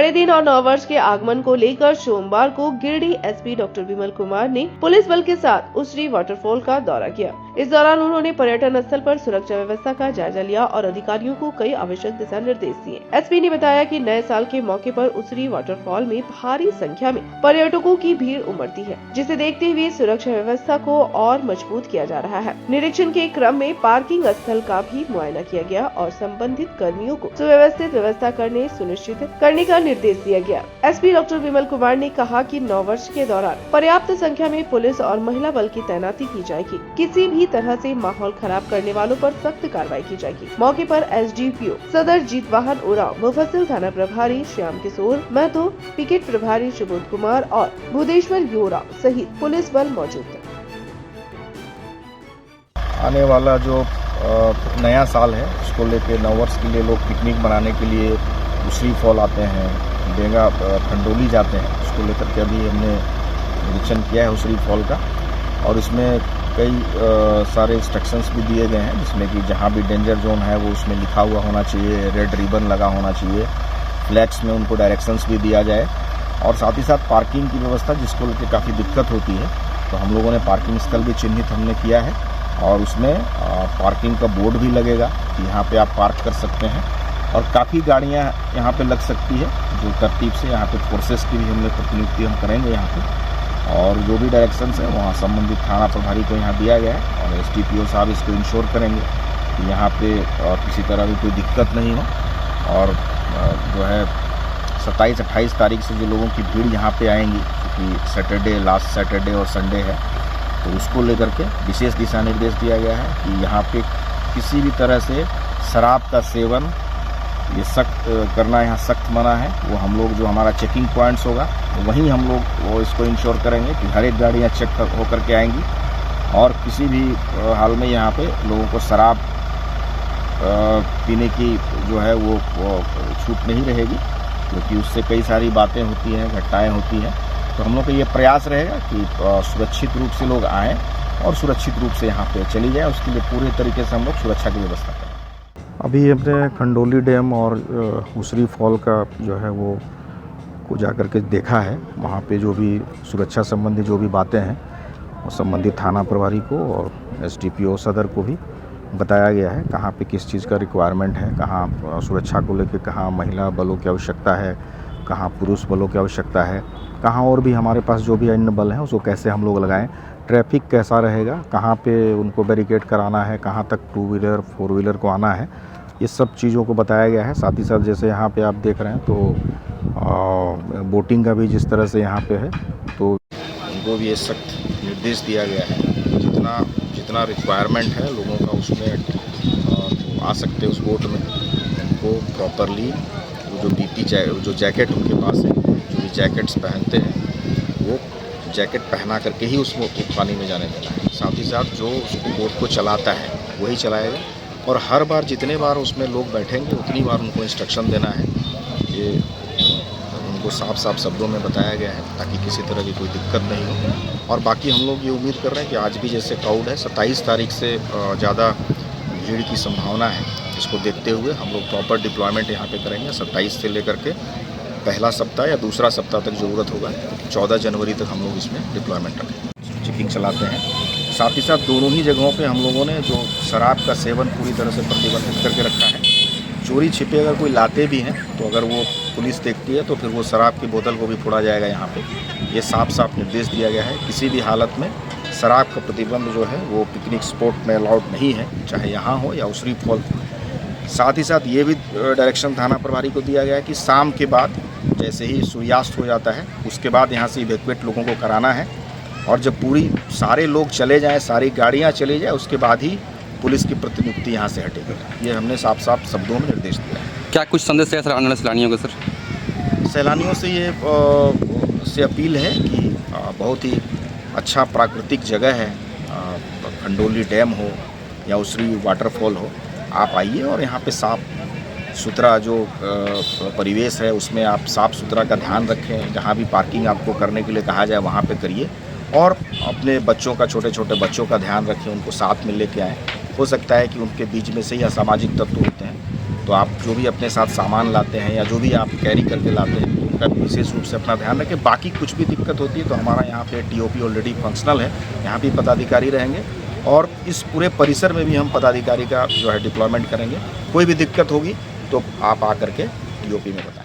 बड़े दिन और नववर्ष के आगमन को लेकर सोमवार को गिरिडीह एसपी डॉक्टर विमल कुमार ने पुलिस बल के साथ उसरी वाटरफॉल का दौरा किया। इस दौरान उन्होंने पर्यटन स्थल पर सुरक्षा व्यवस्था का जायजा लिया और अधिकारियों को कई आवश्यक दिशा निर्देश दिए। एसपी ने बताया कि नए साल के मौके पर उसरी वाटरफॉल में भारी संख्या में पर्यटकों की भीड़ उमड़ती है, जिसे देखते हुए सुरक्षा व्यवस्था को और मजबूत किया जा रहा है। निरीक्षण के क्रम में पार्किंग स्थल का भी मुआयना किया गया और संबंधित कर्मियों को सुव्यवस्थित व्यवस्था करने सुनिश्चित करने का निर्देश दिया गया। एसपी डॉक्टर विमल कुमार ने कहा कि नववर्ष के दौरान पर्याप्त संख्या में पुलिस और महिला बल की तैनाती की जाएगी। किसी भी तरह से माहौल खराब करने वालों पर सख्त कार्रवाई की जाएगी। मौके पर एसडीपीओ सदर जीतवाहन उरांव, मुफस्सिल थाना प्रभारी श्याम किशोर महतो, पिकेट प्रभारी सुबोध कुमार और भूदेश्वर योरा सहित पुलिस बल मौजूद है। आने वाला जो नया साल है उसको लेके नववर्ष के लिए लोग पिकनिक मनाने के लिए उसरी फॉल आते हैं, डेंगा खंडोली जाते हैं। उसको लेकर के अभी हमने निरीक्षण किया है उसरी फॉल का, और इसमें कई सारे इंस्ट्रक्शंस भी दिए गए हैं, जिसमें कि जहाँ भी डेंजर जोन है वो उसमें लिखा हुआ होना चाहिए, रेड रिबन लगा होना चाहिए, फ्लैग्स में उनको डायरेक्शंस भी दिया जाए, और साथ ही साथ पार्किंग की व्यवस्था जिसको लेकर काफ़ी दिक्कत होती है, तो हम लोगों ने पार्किंग स्थल भी चिन्हित हमने किया है, और उसमें पार्किंग का बोर्ड भी लगेगा कि यहाँ पे आप पार्क कर सकते हैं, और काफ़ी गाड़ियाँ यहाँ पे लग सकती है जो तरतीब से। यहाँ पे फोर्सेस की भी हमने प्रतिनियुक्ति हम करेंगे यहाँ पे, और जो भी डायरेक्शंस है वहाँ संबंधित थाना प्रभारी को यहाँ दिया गया है, और एसडीपीओ साहब इसको इंश्योर करेंगे कि यहाँ पे किसी तरह की कोई दिक्कत नहीं हो। और जो है 27-28 तारीख से जो लोगों की भीड़ यहाँ पे आएंगी, क्योंकि सैटरडे लास्ट सैटरडे और संडे है, तो उसको लेकर के विशेष दिशा निर्देश दिया गया है कि यहाँ पे किसी भी तरह से शराब का सेवन ये सख्त करना यहाँ सख्त मना है। वो हम लोग जो हमारा चेकिंग पॉइंट्स होगा वहीं हम लोग वो इसको इंश्योर करेंगे कि हर एक गाड़ियाँ चेक होकर के आएंगी, और किसी भी हाल में यहाँ पे लोगों को शराब पीने की जो है वो छूट नहीं रहेगी, क्योंकि उससे कई सारी बातें होती हैं, घटनाएँ होती हैं। तो हम लोग का ये प्रयास रहेगा कि सुरक्षित रूप से लोग आएँ और सुरक्षित रूप से यहाँ पे चली जाए। उसके लिए पूरे तरीके से हम लोग सुरक्षा की व्यवस्था करें। अभी हमने खंडोली डैम और उसरी फॉल का जो है वो को जाकर के देखा है। वहाँ पे जो भी सुरक्षा संबंधी जो भी बातें हैं वो संबंधित थाना प्रभारी को और एसडीपीओ सदर को भी बताया गया है, कहाँ पे किस चीज़ का रिक्वायरमेंट है, कहाँ सुरक्षा को लेकर कहाँ महिला बलों की आवश्यकता है, कहाँ पुरुष बलों की आवश्यकता है, कहाँ और भी हमारे पास जो भी अन्य बल हैं उसको कैसे हम लोग लगाएं, ट्रैफिक कैसा रहेगा, कहाँ पे उनको बैरिकेड कराना है, कहाँ तक 2 व्हीलर 4 व्हीलर को आना है, ये सब चीज़ों को बताया गया है। साथ ही साथ जैसे यहाँ पे आप देख रहे हैं तो बोटिंग का भी जिस तरह से यहाँ पे है, तो उनको भी ये सख्त निर्देश दिया गया है जितना रिक्वायरमेंट है लोगों का उसमें आ सकते हैं उस बोट में, उनको प्रॉपरली जो बीपी जो जैकेट उनके पास है, जो भी जैकेट्स पहनते हैं वो जैकेट पहना करके ही उस पानी में जाने देना है। साथ ही साथ जो उसको बोट को चलाता है वही चलाएगा, और हर बार जितने बार उसमें लोग बैठेंगे उतनी बार उनको इंस्ट्रक्शन देना है। ये उनको साफ साफ शब्दों में बताया गया है ताकि किसी तरह की कोई दिक्कत नहीं हो। और बाकी हम लोग ये उम्मीद कर रहे हैं कि आज भी जैसे क्राउड है, 27 तारीख से ज़्यादा भीड़ की संभावना है, इसको देखते हुए हम लोग प्रॉपर डिप्लॉयमेंट यहाँ पे करेंगे। 27 से लेकर के पहला सप्ताह या दूसरा सप्ताह तक ज़रूरत होगा, 14 जनवरी तक हम लोग इसमें डिप्लॉयमेंट रखेंगे, चेकिंग चलाते हैं। साथ ही साथ दोनों ही जगहों पे हम लोगों ने जो शराब का सेवन पूरी तरह से प्रतिबंधित करके रखा है। चोरी छिपे अगर कोई लाते भी हैं तो अगर वो पुलिस देखती है तो फिर वो शराब की बोतल को भी फोड़ा जाएगा। यहाँ पे ये साफ साफ निर्देश दिया गया है, किसी भी हालत में शराब का प्रतिबंध जो है वो पिकनिक स्पॉट में अलाउड नहीं है, चाहे यहाँ हो या उसरी फॉल। साथ ही साथ ये भी डायरेक्शन थाना प्रभारी को दिया गया है कि शाम के बाद जैसे ही सूर्यास्त हो जाता है उसके बाद यहाँ से इवैक्यूएट लोगों को कराना है, और जब पूरी सारे लोग चले जाएं, सारी गाड़ियाँ चली जाए, उसके बाद ही पुलिस की प्रतिनियुक्ति यहाँ से हटेगी। ये हमने साफ साफ शब्दों में निर्देश दिया है। क्या कुछ संदेश है सर आने वाले सैलानियों को? सर सैलानियों से ये से अपील है कि बहुत ही अच्छा प्राकृतिक जगह है, खंडोली डैम हो या उसरी वाटरफॉल हो, आप आइए और यहाँ पे साफ सुथरा जो परिवेश है उसमें आप साफ़ सुथरा का ध्यान रखें। जहाँ भी पार्किंग आपको करने के लिए कहा जाए वहाँ पे करिए, और अपने बच्चों का, छोटे छोटे बच्चों का ध्यान रखें, उनको साथ में लेके आएँ। हो सकता है कि उनके बीच में से ही असामाजिक तत्व होते हैं, तो आप जो भी अपने साथ सामान लाते हैं या जो भी आप कैरी करके लाते हैं उनका विशेष रूप से अपना ध्यान रखें। बाकी कुछ भी दिक्कत होती है तो हमारा यहाँ पे टीओपी ऑलरेडी फंक्शनल है, यहाँ भी पदाधिकारी रहेंगे और इस पूरे परिसर में भी हम पदाधिकारी का जो है डिप्लॉयमेंट करेंगे। कोई भी दिक्कत होगी तो आप आकर के टीओपी में बताएं।